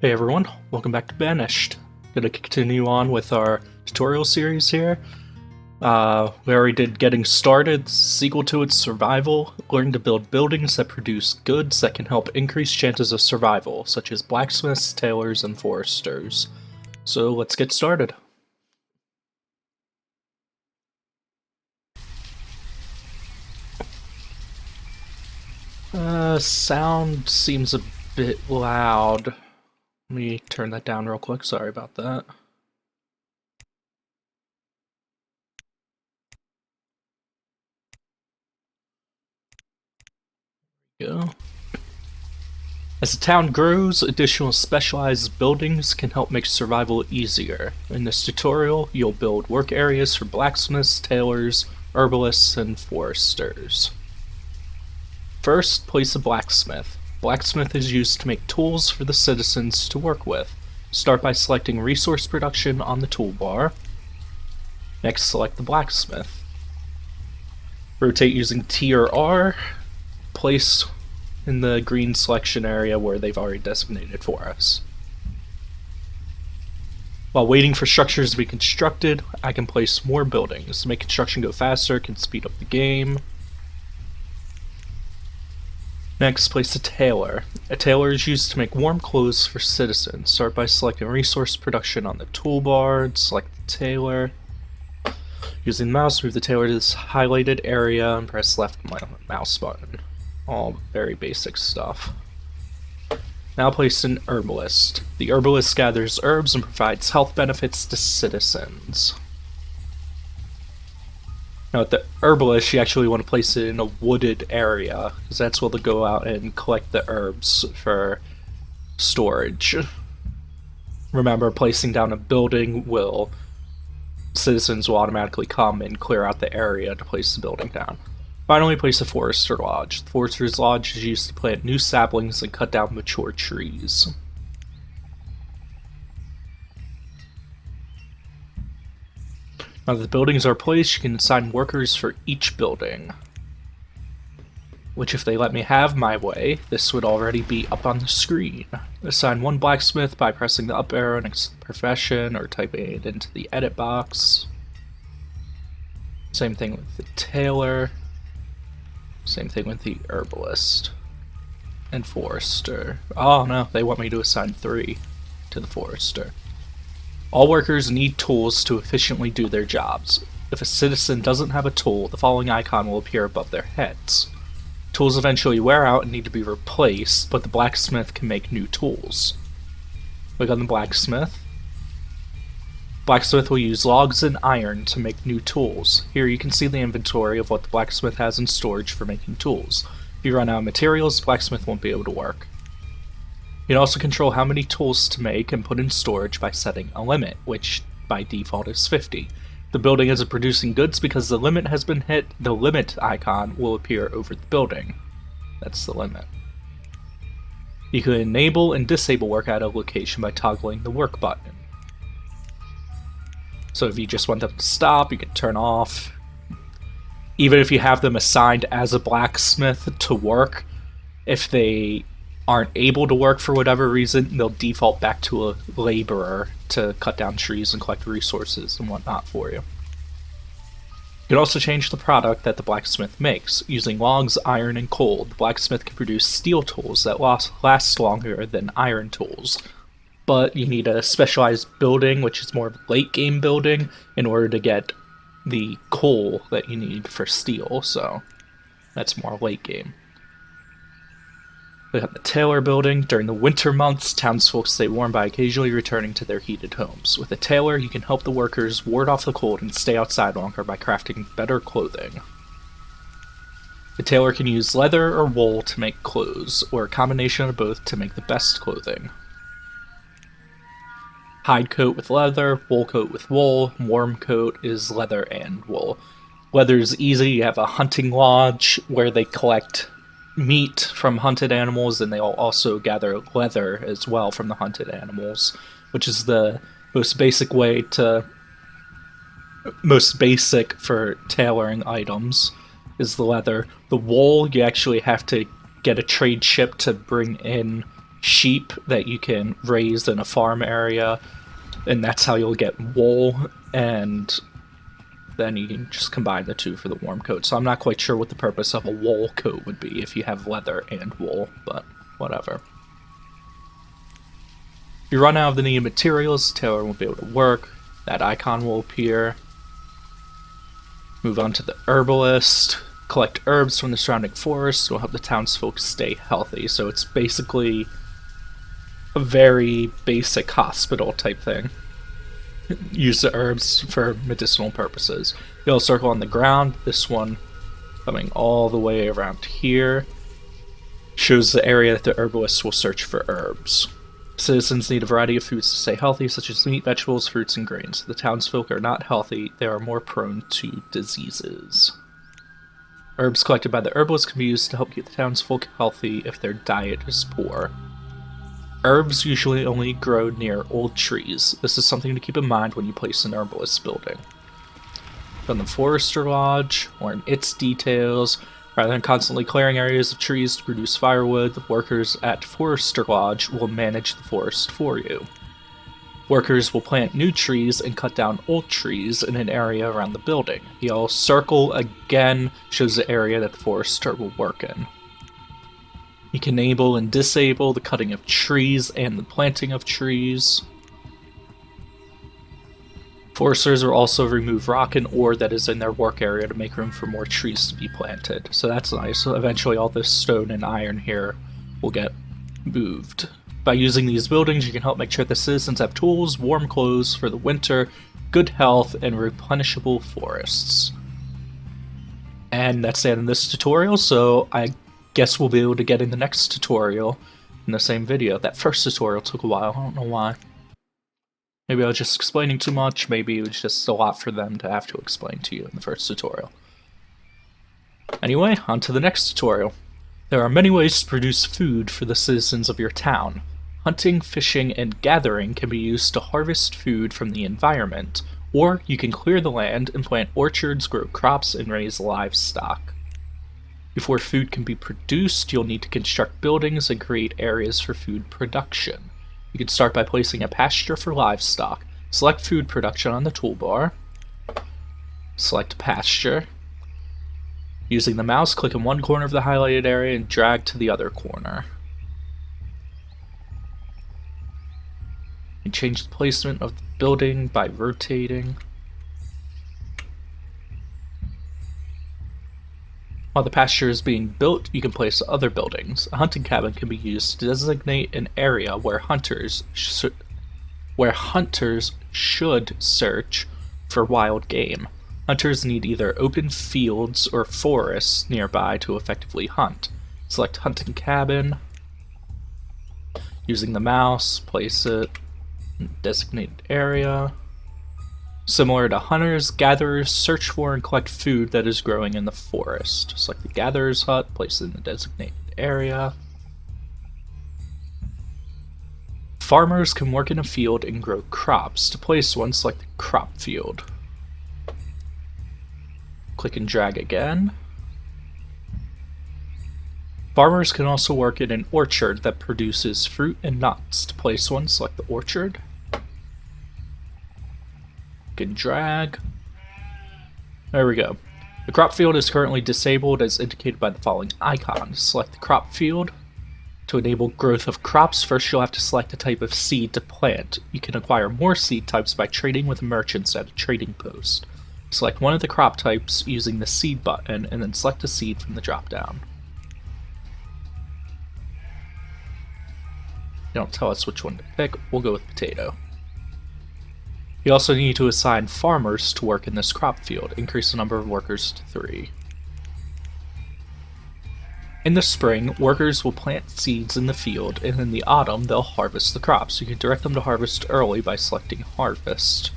Hey everyone, welcome back to Banished. Gonna continue on with our tutorial series here. We already did Getting Started, sequel to its Survival, learning to build buildings that produce goods that can help increase chances of survival, such as blacksmiths, tailors, and foresters. So let's get started. Sound seems a bit loud. Let me turn that down real quick, sorry about that. Go. As the town grows, additional specialized buildings can help make survival easier. In this tutorial, you'll build work areas for blacksmiths, tailors, herbalists, and foresters. First, place a blacksmith. Blacksmith is used to make tools for the citizens to work with. Start by selecting resource production on the toolbar. Next, select the blacksmith. Rotate using T or R. Place in the green selection area where they've already designated for us. While waiting for structures to be constructed, I can place more buildings. Make construction go faster, can speed up the game. Next, place a tailor. A tailor is used to make warm clothes for citizens. Start by selecting resource production on the toolbar, select the tailor. Using the mouse, move the tailor to this highlighted area and press left mouse button. All very basic stuff. Now place an herbalist. The herbalist gathers herbs and provides health benefits to citizens. Now with the herbalist, you actually want to place it in a wooded area, because that's where they'll go out and collect the herbs for storage. Remember, placing down a building citizens will automatically come and clear out the area to place the building down. Finally, place a forester lodge. The forester's lodge is used to plant new saplings and cut down mature trees. Now that the buildings are placed, you can assign workers for each building. Which, if they let me have my way, this would already be up on the screen. Assign one blacksmith by pressing the up arrow next to the profession or typing it into the edit box. Same thing with the tailor. Same thing with the herbalist. And forester. Oh no, they want me to assign 3 to the forester. All workers need tools to efficiently do their jobs. If a citizen doesn't have a tool, the following icon will appear above their heads. Tools eventually wear out and need to be replaced, but the blacksmith can make new tools. Click on the blacksmith. Blacksmith will use logs and iron to make new tools. Here you can see the inventory of what the blacksmith has in storage for making tools. If you run out of materials, the blacksmith won't be able to work. You can also control how many tools to make and put in storage by setting a limit, which by default is 50. The building isn't producing goods because the limit has been hit. The limit icon will appear over the building. That's the limit. You can enable and disable work at a location by toggling the work button. So if you just want them to stop, you can turn off. Even if you have them assigned as a blacksmith to work, if they aren't able to work for whatever reason, they'll default back to a laborer to cut down trees and collect resources and whatnot for you. You can also change the product that the blacksmith makes. Using logs, iron, and coal, the blacksmith can produce steel tools that last longer than iron tools. But you need a specialized building, which is more of a late game building, in order to get the coal that you need for steel, so that's more late game. We got the tailor building. During the winter months, townsfolk stay warm by occasionally returning to their heated homes. With a tailor, you can help the workers ward off the cold and stay outside longer by crafting better clothing. The tailor can use leather or wool to make clothes, or a combination of both to make the best clothing. Hide coat with leather, wool coat with wool, warm coat is leather and wool. Leather is easy. You have a hunting lodge where they collect meat from hunted animals, and they'll also gather leather as well from the hunted animals, which is the most basic for tailoring items is the leather. The wool, you actually have to get a trade ship to bring in sheep that you can raise in a farm area, and that's how you'll get wool, and then you can just combine the two for the warm coat. So I'm not quite sure what the purpose of a wool coat would be if you have leather and wool, but whatever. If you run out of the needed materials, the tailor won't be able to work. That icon will appear. Move on to the herbalist. Collect herbs from the surrounding forest. It will help the townsfolk stay healthy. So it's basically a very basic hospital type thing. Use the herbs for medicinal purposes. You'll circle on the ground. This one coming all the way around here shows the area that the herbalists will search for herbs. Citizens need a variety of foods to stay healthy, such as meat, vegetables, fruits, and grains. If the townsfolk are not healthy, they are more prone to diseases. Herbs collected by the herbalist can be used to help keep the townsfolk healthy if their diet is poor. Herbs usually only grow near old trees. This is something to keep in mind when you place an herbalist building. From the Forester Lodge, learn its details. Rather than constantly clearing areas of trees to produce firewood, the workers at Forester Lodge will manage the forest for you. Workers will plant new trees and cut down old trees in an area around the building. The yellow circle again shows the area that the forester will work in. You can enable and disable the cutting of trees and the planting of trees. Foresters will also remove rock and ore that is in their work area to make room for more trees to be planted. So that's nice. So eventually all this stone and iron here will get moved. By using these buildings, you can help make sure the citizens have tools, warm clothes for the winter, good health, and replenishable forests. And that's the end of this tutorial, so I guess we'll be able to get in the next tutorial in the same video. That first tutorial took a while, I don't know why. Maybe I was just explaining too much, maybe it was just a lot for them to have to explain to you in the first tutorial. Anyway, on to the next tutorial. There are many ways to produce food for the citizens of your town. Hunting, fishing, and gathering can be used to harvest food from the environment, or you can clear the land and plant orchards, grow crops, and raise livestock. Before food can be produced, you'll need to construct buildings and create areas for food production. You can start by placing a pasture for livestock. Select food production on the toolbar. Select pasture. Using the mouse, click in one corner of the highlighted area and drag to the other corner. You can change the placement of the building by rotating. While the pasture is being built, you can place other buildings. A hunting cabin can be used to designate an area where hunters should search for wild game. Hunters need either open fields or forests nearby to effectively hunt. Select hunting cabin. Using the mouse, place it in designated area. Similar to hunters, gatherers search for and collect food that is growing in the forest. Select the gatherer's hut, place it in the designated area. Farmers can work in a field and grow crops. To place one, select the crop field. Click and drag again. Farmers can also work in an orchard that produces fruit and nuts. To place one, select the orchard. And drag. There we go. The crop field is currently disabled as indicated by the following icons. Select the crop field. To enable growth of crops, first you'll have to select a type of seed to plant. You can acquire more seed types by trading with merchants at a trading post. Select one of the crop types using the seed button and then select a seed from the drop-down. They don't tell us which one to pick. We'll go with potato. You also need to assign farmers to work in this crop field. Increase the number of workers to 3. In the spring, workers will plant seeds in the field, and in the autumn, they'll harvest the crops. You can direct them to harvest early by selecting Harvest.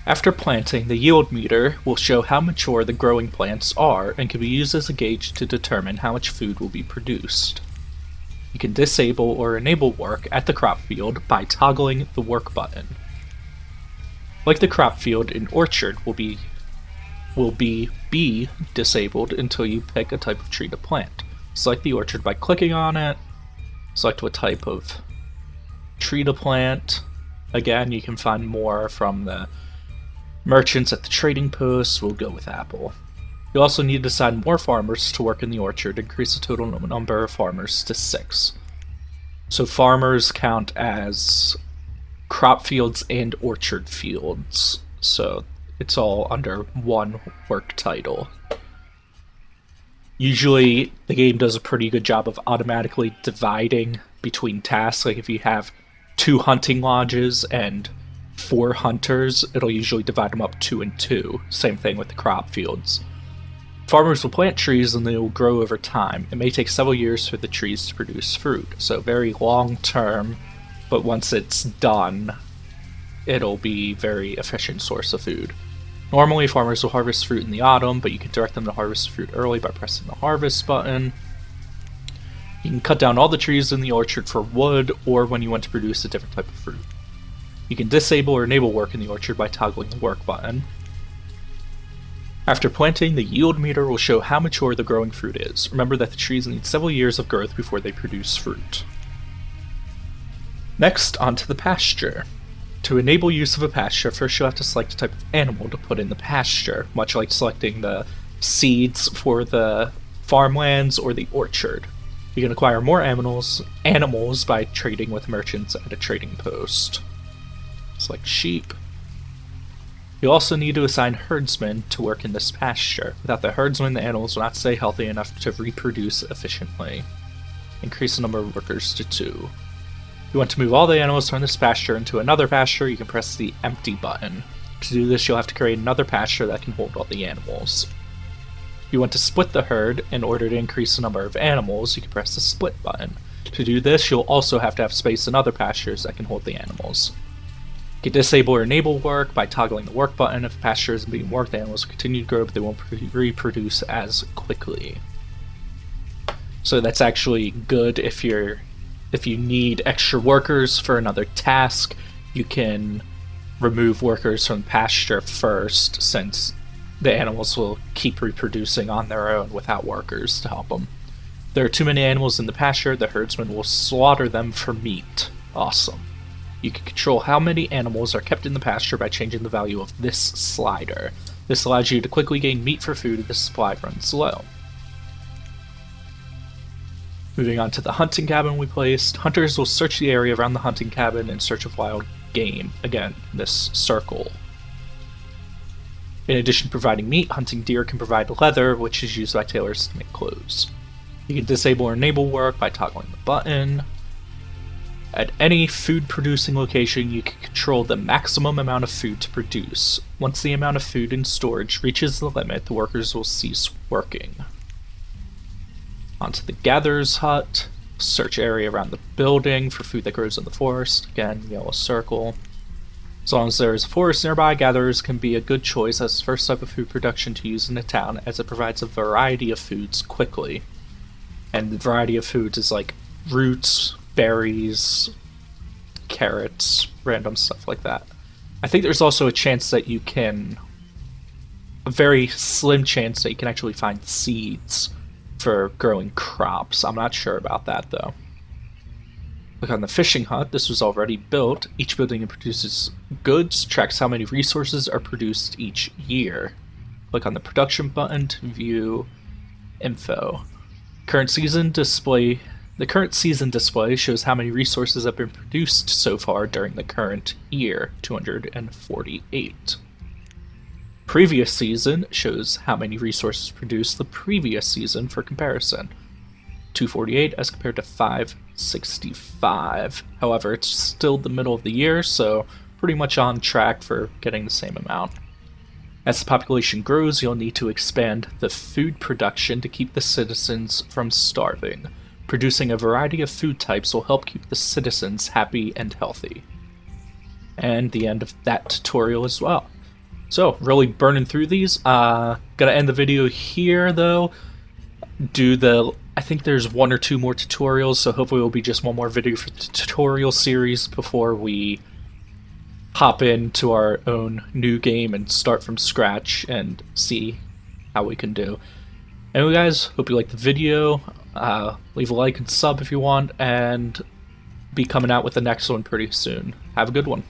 After planting, the yield meter will show how mature the growing plants are and can be used as a gauge to determine how much food will be produced. You can disable or enable work at the crop field by toggling the work button. Like the crop field, an orchard will be disabled until you pick a type of tree to plant. Select the orchard by clicking on it, Select what type of tree to plant. Again, you can find more from the merchants at the trading posts. We'll go with apple. You also need to assign more farmers to work in the orchard, increase the total number of farmers to 6. So farmers count as crop fields and orchard fields, so it's all under one work title. Usually the game does a pretty good job of automatically dividing between tasks. Like if you have 2 hunting lodges and 4 hunters, it'll usually divide them up 2 and 2. Same thing with the crop fields. Farmers will plant trees and they will grow over time. It may take several years for the trees to produce fruit, so very long term, but once it's done, it'll be a very efficient source of food. Normally, farmers will harvest fruit in the autumn, but you can direct them to harvest fruit early by pressing the harvest button. You can cut down all the trees in the orchard for wood, or when you want to produce a different type of fruit. You can disable or enable work in the orchard by toggling the work button. After planting, the yield meter will show how mature the growing fruit is. Remember that the trees need several years of growth before they produce fruit. Next, onto the pasture. To enable use of a pasture, first you'll have to select a type of animal to put in the pasture, much like selecting the seeds for the farmlands or the orchard. You can acquire more animals by trading with merchants at a trading post. Select sheep. You also need to assign herdsmen to work in this pasture. Without the herdsmen, the animals will not stay healthy enough to reproduce efficiently. Increase the number of workers to 2. If you want to move all the animals from this pasture into another pasture, you can press the empty button. To do this, you'll have to create another pasture that can hold all the animals. If you want to split the herd in order to increase the number of animals, you can press the split button. To do this, you'll also have to have space in other pastures that can hold the animals. You can disable or enable work by toggling the work button. If a pasture isn't being worked, the animals will continue to grow, but they won't reproduce as quickly. So that's actually good if you need extra workers for another task. You can remove workers from pasture first, since the animals will keep reproducing on their own without workers to help them. If there are too many animals in the pasture, the herdsman will slaughter them for meat. Awesome. You can control how many animals are kept in the pasture by changing the value of this slider. This allows you to quickly gain meat for food if the supply runs low. Moving on to the hunting cabin we placed. Hunters will search the area around the hunting cabin in search of wild game. Again, this circle. In addition to providing meat, hunting deer can provide leather, which is used by tailors to make clothes. You can disable or enable work by toggling the button. At any food-producing location, you can control the maximum amount of food to produce. Once the amount of food in storage reaches the limit, the workers will cease working. Onto the gatherer's hut. Search area around the building for food that grows in the forest. Again, yellow circle. As long as there is a forest nearby, gatherers can be a good choice as the first type of food production to use in a town, as it provides a variety of foods quickly. And the variety of foods is like roots, berries, carrots, random stuff like that. I think there's also a very slim chance that you can actually find seeds for growing crops. I'm not sure about that though. Click on the fishing hut. This was already built. Each building produces goods, tracks how many resources are produced each year. Click on the production button to view info. The current season display shows how many resources have been produced so far during the current year, 248. Previous season shows how many resources produced the previous season for comparison, 248 as compared to 565. However, it's still the middle of the year, so pretty much on track for getting the same amount. As the population grows, you'll need to expand the food production to keep the citizens from starving. Producing a variety of food types will help keep the citizens happy and healthy. And the end of that tutorial as well. So, really burning through these. Gonna end the video here though. I think there's 1 or 2 more tutorials, so hopefully it will be just one more video for the tutorial series before we hop into our own new game and start from scratch and see how we can do. Anyway guys, hope you liked the video. Leave a like and sub if you want, and be coming out with the next one pretty soon. Have a good one.